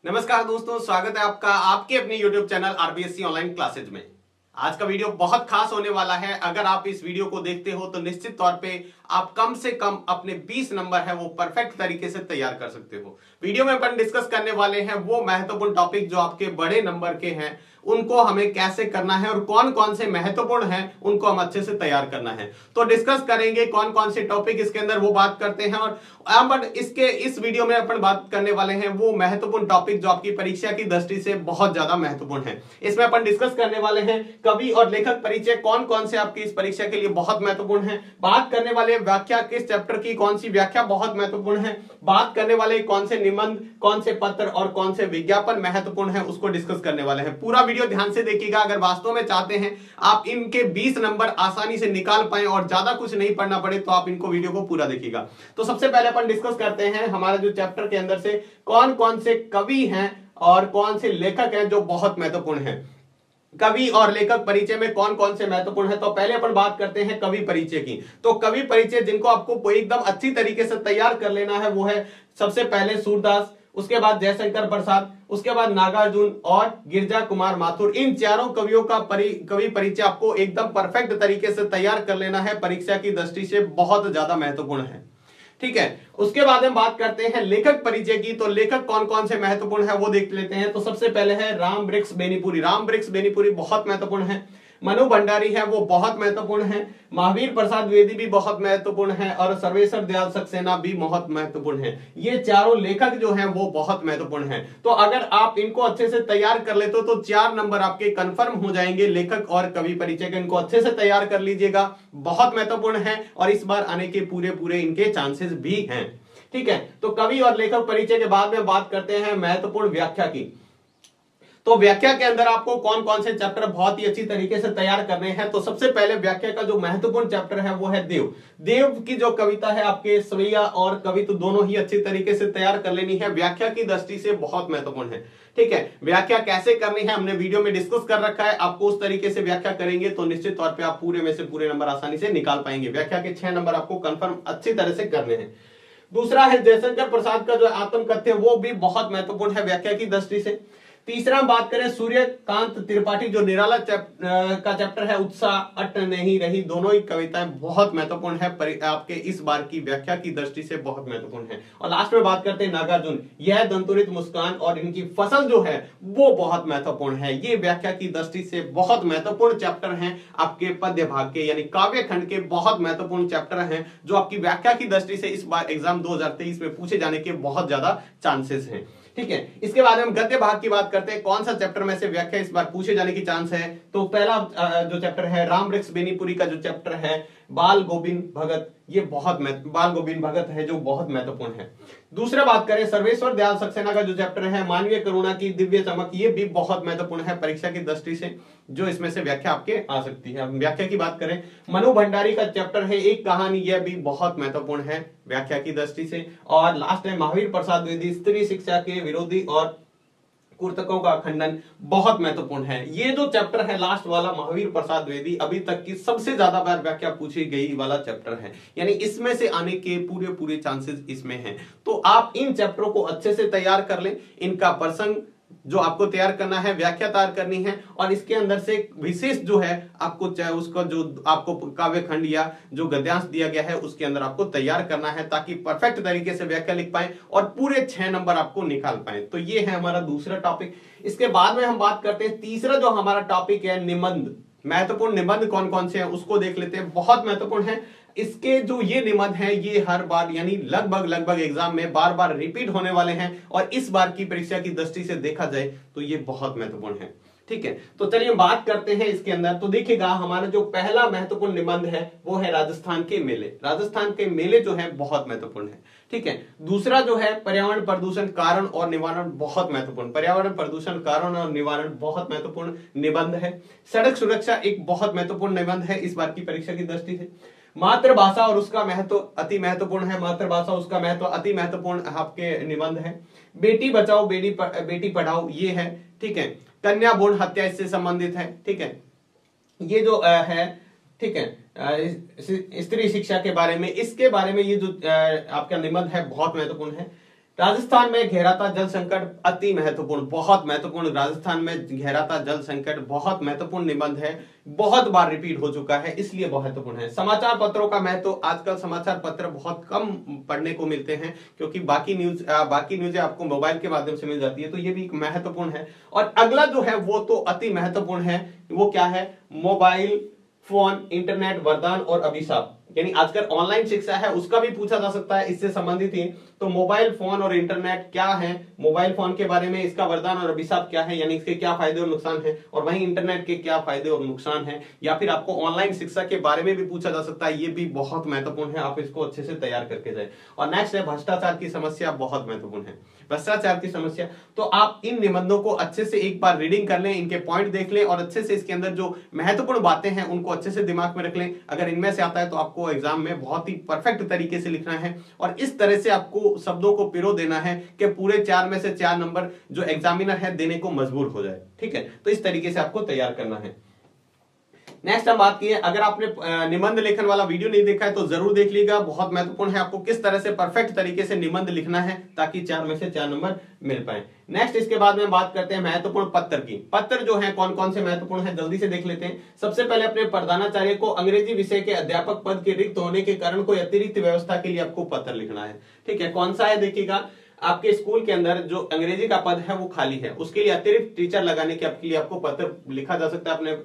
नमस्कार दोस्तों, स्वागत है आपका आपके अपने YouTube channel RBSC online classes में। आज का वीडियो बहुत खास होने वाला है। अगर आप इस वीडियो को देखते हो तो निश्चित तौर पे आप कम से कम अपने 20 नंबर है वो परफेक्ट तरीके से तैयार कर सकते हो। वीडियो में अपन डिस्कस करने वाले हैं वो महत्वपूर्ण टॉपिक जो आपके बड़े नंबर के हैं, उनको हमें कैसे करना है और कौन कौन से महत्वपूर्ण हैं उनको हम अच्छे से तैयार करना है। तो डिस्कस करेंगे कौन कौन से टॉपिक इसके अंदर वो बात करते हैं। और अब इस वीडियो में अपन बात करने वाले हैं वो महत्वपूर्ण टॉपिक जो आपकी परीक्षा की दृष्टि से बहुत ज्यादा महत्वपूर्ण है। इसमें अपन डिस्कस करने वाले हैं कवि और लेखक परिचय कौन कौन से आपकी इस परीक्षा के लिए बहुत महत्वपूर्ण है। बात करने वाले व्याख्या किस चैप्टर की कौन सी व्याख्या बहुत महत्वपूर्ण है। बात करने वाले कौन से निबंध, कौन से पत्र और कौन से विज्ञापन महत्वपूर्ण है उसको डिस्कस करने वाले हैं। पूरा वीडियो ध्यान से देखिएगा। अगर वास्तव में चाहते हैं आप इनके 20 नंबर आसानी से निकाल पाए और ज्यादा कुछ नहीं पढ़ना पड़े तो आप इनको वीडियो को पूरा देखिएगा। तो सबसे पहले अपन डिस्कस करते हैं हमारे जो चैप्टर के अंदर से कौन कौन से कवि हैं और कौन से लेखक हैं जो बहुत महत्वपूर्ण हैं। कवि और लेखक परिचय में कौन कौन से महत्वपूर्ण है। तो पहले अपन बात करते हैं कवि परिचय की। तो कवि परिचय जिनको आपको एकदम अच्छी तरीके से तैयार कर लेना है वो है सबसे पहले सूरदास, उसके बाद जयशंकर प्रसाद, उसके बाद नागार्जुन और गिरजा कुमार माथुर। इन चारों कवियों का कवि परिचय आपको एकदम परफेक्ट तरीके से तैयार कर लेना है, परीक्षा की दृष्टि से बहुत ज्यादा महत्वपूर्ण है। ठीक है, उसके बाद हम बात करते हैं लेखक परिचय की। तो लेखक कौन कौन से महत्वपूर्ण है वो देख लेते हैं। तो सबसे पहले है राम वृक्ष बेनीपुरी। राम वृक्ष बेनीपुरी बहुत महत्वपूर्ण है। मनु भंडारी है वो बहुत महत्वपूर्ण है। महावीर प्रसाद द्विवेदी भी बहुत महत्वपूर्ण है और सर्वेश्वर दयाल सक्सेना भी बहुत महत्वपूर्ण है। ये चारों लेखक जो हैं वो बहुत महत्वपूर्ण हैं। तो अगर आप इनको अच्छे से तैयार कर लेते हो तो 4 नंबर आपके कंफर्म हो जाएंगे। लेखक और कवि परिचय के इनको अच्छे से तैयार कर लीजिएगा, बहुत महत्वपूर्ण है और इस बार आने के पूरे इनके चांसेस भी हैं। ठीक है, तो कवि और लेखक परिचय के बाद में बात करते हैं महत्वपूर्ण व्याख्या की। तो व्याख्या के अंदर आपको कौन कौन से चैप्टर बहुत ही अच्छी तरीके से तैयार करने हैं। तो सबसे पहले व्याख्या का जो महत्वपूर्ण चैप्टर है वो है देव। देव की जो कविता है आपके सवैया और कवित्व दोनों ही अच्छी तरीके से तैयार कर लेनी है, व्याख्या की दृष्टि से बहुत महत्वपूर्ण है। ठीक है, व्याख्या कैसे करनी है हमने वीडियो में डिस्कस कर रखा है। आपको उस तरीके से व्याख्या करेंगे तो निश्चित तौर पर आप पूरे में से पूरे नंबर आसानी से निकाल पाएंगे। व्याख्या के 6 नंबर आपको कंफर्म अच्छी तरह से करने हैं। दूसरा है जयशंकर प्रसाद का जो आत्मकथ्य वो भी बहुत महत्वपूर्ण है व्याख्या की दृष्टि से। तीसरा हम बात करें सूर्यकांत त्रिपाठी जो निराला का चैप्टर है उत्साह अट नहीं रही। दोनों ही कविताएं बहुत महत्वपूर्ण है, आपके इस बार की व्याख्या की दृष्टि से बहुत महत्वपूर्ण है। और लास्ट में बात करते हैं नागार्जुन, यह दंतुरित मुस्कान और इनकी फसल जो है वो बहुत महत्वपूर्ण है। ये व्याख्या की दृष्टि से बहुत महत्वपूर्ण चैप्टर हैं, आपके पद्य भाग के यानी काव्य खंड के बहुत महत्वपूर्ण चैप्टर हैं जो आपकी व्याख्या की दृष्टि से इस बार एग्जाम 2023 में पूछे जाने के बहुत ज्यादा चांसेस हैं। ठीक है, इसके बाद हम गद्य भाग की बात करते हैं। कौन सा चैप्टर में से व्याख्या इस बार पूछे जाने की चांस है। तो पहला जो चैप्टर है राम वृक्ष बेनीपुरी का जो चैप्टर है बाल गोविंद भगत, ये बाल गोविंद भगत है जो बहुत महत्वपूर्ण है। दूसरा बात करें सर्वेश्वर दयाल सक्सेना का जो चैप्टर है मानवीय करुणा की दिव्य चमक, ये भी बहुत महत्वपूर्ण है परीक्षा की दृष्टि से, जो इसमें से व्याख्या आपके आ सकती है। व्याख्या की बात करें मनु भंडारी का चैप्टर है एक कहानी, यह भी बहुत महत्वपूर्ण है व्याख्या की दृष्टि से। और लास्ट है महावीर प्रसाद द्विवेदी स्त्री शिक्षा के विरोधी और कुर्तकों का खंडन, बहुत महत्वपूर्ण है। ये जो चैप्टर है लास्ट वाला महावीर प्रसाद द्विवेदी अभी तक की सबसे ज्यादा बार व्याख्या पूछी गई वाला चैप्टर है, यानी इसमें से आने के पूरे चांसेस इसमें हैं। तो आप इन चैप्टरों को अच्छे से तैयार कर लें। इनका प्रसंग जो आपको तैयार करना है, व्याख्या तैयार करनी है और इसके अंदर से विशेष जो है आपको चाहे उसका जो आपको काव्य खंड या जो गद्यांश दिया गया है उसके अंदर आपको तैयार करना है ताकि परफेक्ट तरीके से व्याख्या लिख पाए और पूरे 6 नंबर आपको निकाल पाए। तो ये है हमारा दूसरा टॉपिक। इसके बाद में हम बात करते हैं तीसरा जो हमारा टॉपिक है निबंध। महत्वपूर्ण निबंध कौन कौन से हैं उसको देख लेते हैं, बहुत महत्वपूर्ण है। इसके जो ये निबंध है ये हर बार यानी लगभग एग्जाम में बार बार रिपीट होने वाले हैं और इस बार की परीक्षा की दृष्टि से देखा जाए तो ये बहुत महत्वपूर्ण है। ठीक है, तो चलिए हम बात करते हैं इसके अंदर। तो देखिएगा हमारा जो पहला महत्वपूर्ण निबंध है वो है राजस्थान के मेले। राजस्थान के मेले जो है बहुत महत्वपूर्ण है। ठीक है, दूसरा जो है पर्यावरण प्रदूषण कारण और निवारण, बहुत महत्वपूर्ण। पर्यावरण प्रदूषण कारण और निवारण बहुत महत्वपूर्ण निबंध है। सड़क सुरक्षा एक बहुत महत्वपूर्ण निबंध है इस बार की परीक्षा की दृष्टि से। मातृभाषा और उसका महत्व अति महत्वपूर्ण है। मातृभाषा उसका महत्व अति महत्वपूर्ण आपके निबंध है। बेटी बचाओ बेटी पढ़ाओ ये है। ठीक है, कन्या भ्रूण हत्या इससे संबंधित है। ठीक है, ये जो है ठीक है स्त्री शिक्षा के बारे में, इसके बारे में ये जो आपका निबंध है बहुत महत्वपूर्ण है। राजस्थान में गहराता जल संकट अति महत्वपूर्ण, बहुत महत्वपूर्ण। राजस्थान में गहराता जल संकट बहुत महत्वपूर्ण निबंध है, बहुत बार रिपीट हो चुका है, इसलिए बहुत महत्वपूर्ण है। समाचार पत्रों का महत्व, आजकल समाचार पत्र बहुत कम पढ़ने को मिलते हैं क्योंकि बाकी न्यूज आपको मोबाइल के माध्यम से मिल जाती है, तो ये भी महत्वपूर्ण है। और अगला जो है वो तो अति महत्वपूर्ण है, वो क्या है? मोबाइल फोन, इंटरनेट, वरदान और अभिशाप। यानी आजकल ऑनलाइन शिक्षा है उसका भी पूछा जा सकता है, इससे संबंधित ही। तो मोबाइल फोन और इंटरनेट क्या है, मोबाइल फोन के बारे में इसका वरदान और अभिशाप क्या है, यानी इसके क्या फायदे और नुकसान है, और वहीं इंटरनेट के क्या फायदे और नुकसान है। या फिर आपको ऑनलाइन शिक्षा के बारे में भी पूछा जा सकता है, ये भी बहुत महत्वपूर्ण है, आप इसको अच्छे से तैयार करके जाए। और नेक्स्ट है भ्रष्टाचार की समस्या, बहुत महत्वपूर्ण है भ्रष्टाचार की समस्या। तो आप इन निबंधों को अच्छे से एक बार रीडिंग कर लें, इनके पॉइंट देख लें और अच्छे से इसके अंदर जो महत्वपूर्ण बातें हैं उनको अच्छे से दिमाग में रख लें। अगर इनमें से आता है तो आपको एग्जाम में बहुत ही परफेक्ट तरीके से लिखना है और इस तरह से आपको शब्दों को पिरो देना है कि पूरे 4 में से 4 नंबर जो एग्जामिनर है देने को मजबूर हो जाए। ठीक है, तो इस तरीके से आपको तैयार करना है। नेक्स्ट हम बात की है, अगर आपने निबंध लेखन वाला वीडियो नहीं देखा है तो जरूर देख लीजिएगा, बहुत महत्वपूर्ण है आपको किस तरह से परफेक्ट तरीके से निबंध लिखना है ताकि 4 में से 4 नंबर मिल पाए। नेक्स्ट इसके बाद में बात करते हैं महत्वपूर्ण पत्र की। पत्र जो है कौन कौन से महत्वपूर्ण है जल्दी से देख लेते हैं। सबसे पहले अपने प्रधानाचार्य को अंग्रेजी विषय के अध्यापक पद के रिक्त होने के कारण कोई अतिरिक्त व्यवस्था के लिए आपको पत्र लिखना है। ठीक है, कौन सा है देखिएगा, आपके स्कूल के अंदर जो अंग्रेजी का पद है वो खाली है, उसके लिए अतिरिक्त टीचर लगाने के लिए आपको पत्र लिखा जा सकता है अपने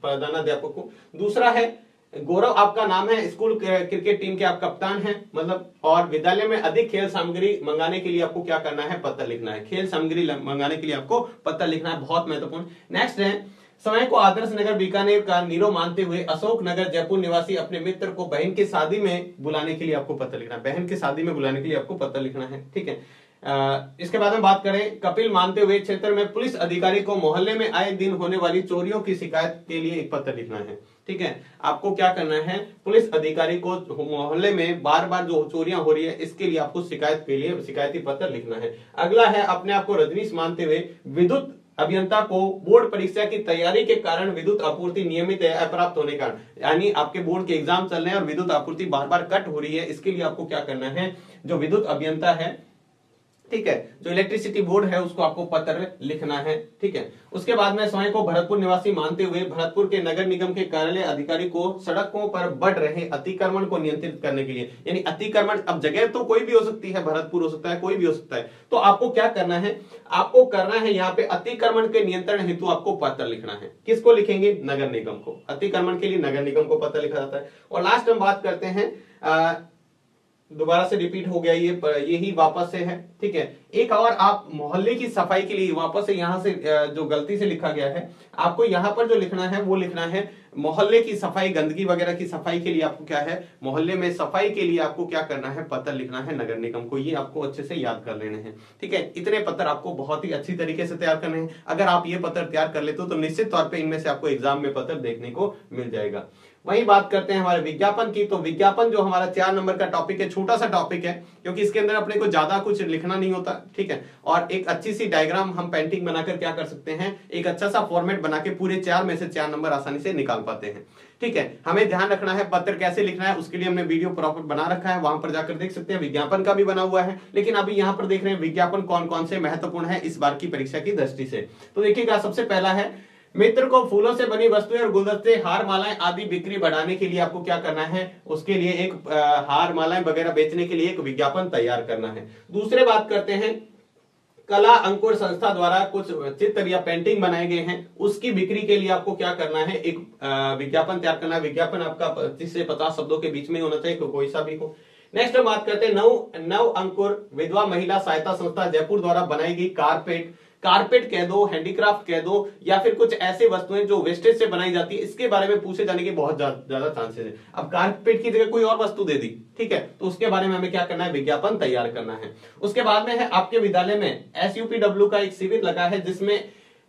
प्रधानाध्यापक को। दूसरा है गौरव आपका नाम है, स्कूल क्रिकेट टीम के आप कप्तान हैं मतलब, और विद्यालय में अधिक खेल सामग्री मंगाने के लिए आपको क्या करना है? पत्र लिखना है। खेल सामग्री मंगाने के लिए आपको पत्र लिखना है, बहुत महत्वपूर्ण। नेक्स्ट है समय को आदर्श नगर बीकानेर का नीरो मानते हुए अशोक नगर जयपुर निवासी अपने मित्र को बहन की शादी में बुलाने के लिए आपको पत्र लिखना है। बहन की शादी में बुलाने के लिए आपको पत्र लिखना है। ठीक है, इसके बाद हम बात करें कपिल मानते हुए क्षेत्र में पुलिस अधिकारी को मोहल्ले में आए दिन होने वाली चोरियों की शिकायत के लिए एक पत्र लिखना है। ठीक है, आपको क्या करना है? पुलिस अधिकारी को मोहल्ले में बार बार जो चोरियां हो रही है इसके लिए आपको शिकायत के लिए शिकायती पत्र लिखना है। अगला है अपने आप को रजनीश मानते हुए विद्युत अभियंता को बोर्ड परीक्षा की तैयारी के कारण विद्युत आपूर्ति नियमित अप्राप्त होने का, यानी आपके बोर्ड के एग्जाम चल रहे हैं और विद्युत आपूर्ति बार बार कट हो रही है, इसके लिए आपको क्या करना है? जो विद्युत अभियंता है, ठीक है, जो इलेक्ट्रिसिटी बोर्ड है उसको आपको पत्र लिखना है। ठीक है, उसके बाद में स्वयं को भरतपुर निवासी मानते हुए भरतपुर के नगर निगम के कार्यालय अधिकारी को सड़कों पर बढ़ रहे अतिक्रमण को नियंत्रित करने के लिए, यानी अतिक्रमण, अब जगह तो कोई भी हो सकती है, भरतपुर हो सकता है, कोई भी हो सकता है, तो आपको क्या करना है? आपको करना है यहाँ पे अतिक्रमण के नियंत्रण हेतु आपको पत्र लिखना है। किसको लिखेंगे? नगर निगम को। अतिक्रमण के लिए नगर निगम को पत्र लिखा जाता है। और लास्ट हम बात करते हैं, दोबारा से रिपीट हो गया यही वापस से है। ठीक है, एक और आप मोहल्ले की सफाई के लिए वापस से यहां से जो गलती से लिखा गया है, आपको यहां पर जो लिखना है वो लिखना है मोहल्ले की सफाई, गंदगी वगैरह की सफाई के लिए आपको क्या है? मोहल्ले में सफाई के लिए आपको क्या करना है? पत्र लिखना है नगर निगम को। ये आपको अच्छे से याद कर लेने हैं। ठीक है, इतने पत्र आपको बहुत ही अच्छी तरीके से तैयार करने हैं। अगर आप ये पत्र तैयार कर लेते हो तो निश्चित तौर पर इनमें से आपको एग्जाम में पत्र देखने को मिल जाएगा। वही बात करते हैं हमारे विज्ञापन की। तो विज्ञापन जो हमारा 4 नंबर का टॉपिक है, छोटा सा टॉपिक है क्योंकि इसके अंदर अपने को ज्यादा कुछ लिखना नहीं होता। ठीक है, और एक अच्छी सी डायग्राम हम पेंटिंग बनाकर क्या कर सकते हैं? एक अच्छा सा फॉर्मेट बना के पूरे 4 में से 4 नंबर आसानी से निकाल पाते हैं। ठीक है, हमें ध्यान रखना है पत्र कैसे लिखना है, उसके लिए हमने वीडियो प्रॉपर बना रखा है, वहां पर जाकर देख सकते हैं। विज्ञापन का भी बना हुआ है, लेकिन अभी यहाँ पर देख रहे हैं विज्ञापन कौन कौन से महत्वपूर्ण है इस बार की परीक्षा की दृष्टि से। तो देखिएगा, सबसे पहला है मित्र को फूलों से बनी वस्तुएं और गुलदस्ते, हार मालाएं आदि बिक्री बढ़ाने के लिए आपको क्या करना है? उसके लिए एक हार मालाएं वगैरह बेचने के लिए एक विज्ञापन तैयार करना है। दूसरे बात करते हैं कला अंकुर संस्था द्वारा कुछ चित्र या पेंटिंग बनाए गए हैं, उसकी बिक्री के लिए आपको क्या करना है? एक विज्ञापन तैयार करना है। विज्ञापन आपका 25 से 50 शब्दों के बीच में होना चाहिए, कोई सा भी हो। नेक्स्ट हम बात करते हैं नव अंकुर विधवा महिला सहायता संस्था जयपुर द्वारा बनाई गई कारपेट कह दो, हैंडीक्राफ्ट कह दो, या फिर कुछ ऐसे वस्तुएं जो वेस्टेज से बनाई जाती है, इसके बारे में पूछे जाने के बहुत ज्यादा चांसेस है। अब कारपेट की जगह कोई और वस्तु दे दी, ठीक है, तो उसके बारे में हमें क्या करना है? विज्ञापन तैयार करना है। उसके बाद में है आपके विद्यालय में SUPW का एक शिविर लगा है जिसमें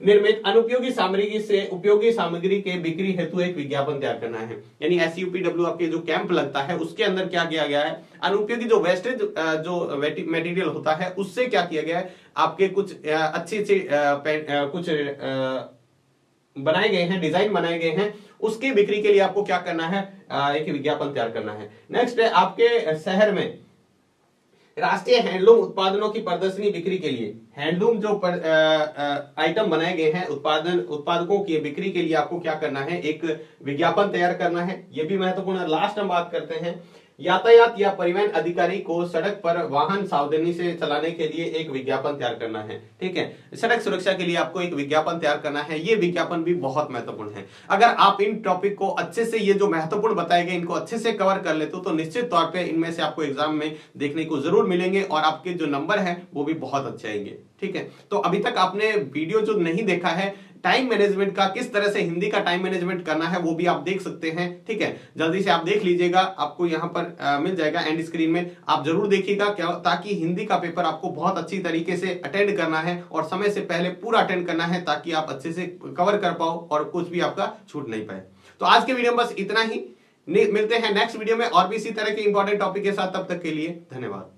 निर्मित अनुपयोगी सामग्री से उपयोगी सामग्री के बिक्री हेतु एक विज्ञापन तैयार करना है। यानी SUPW आपके जो कैंप लगता है उसके अंदर क्या किया गया है? अनुपयोगी जो वेस्टेज जो मटेरियल होता है उससे क्या किया गया है? आपके कुछ अच्छे कुछ बनाए गए हैं, डिजाइन बनाए गए हैं, उसकी बिक्री के लिए आपको क्या करना है? एक विज्ञापन तैयार करना है। नेक्स्ट है आपके शहर में राष्ट्रीय हैंडलूम उत्पादनों की प्रदर्शनी बिक्री के लिए हैंडलूम जो आइटम बनाए गए हैं उत्पादकों की बिक्री के लिए आपको क्या करना है, एक विज्ञापन तैयार करना है। यह भी महत्वपूर्ण है। लास्ट हम बात करते हैं यातायात या परिवहन अधिकारी को सड़क पर वाहन सावधानी से चलाने के लिए एक विज्ञापन तैयार करना है। ठीक है, सड़क सुरक्षा के लिए आपको एक विज्ञापन तैयार करना है। ये विज्ञापन भी बहुत महत्वपूर्ण है। अगर आप इन टॉपिक को अच्छे से, ये जो महत्वपूर्ण बताए गए, इनको अच्छे से कवर कर लेते हो तो निश्चित तौर पे इनमें से आपको एग्जाम में देखने को जरूर मिलेंगे और आपके जो नंबर है वो भी बहुत अच्छे आएंगे। ठीक है, तो अभी तक आपने वीडियो जो नहीं देखा है टाइम मैनेजमेंट का, किस तरह से हिंदी का टाइम मैनेजमेंट करना है, वो भी आप देख सकते हैं। ठीक है, जल्दी से आप देख लीजिएगा, आपको यहां पर मिल जाएगा एंड स्क्रीन में, आप जरूर देखिएगा क्या, ताकि हिंदी का पेपर आपको बहुत अच्छी तरीके से अटेंड करना है और समय से पहले पूरा अटेंड करना है ताकि आप अच्छे से कवर कर पाओ और कुछ भी आपका छूट नहीं पाए। तो आज के वीडियो में बस इतना ही। मिलते हैं नेक्स्ट वीडियो में और भी इसी तरह के इंपॉर्टेंट टॉपिक के साथ। तब तक के लिए धन्यवाद।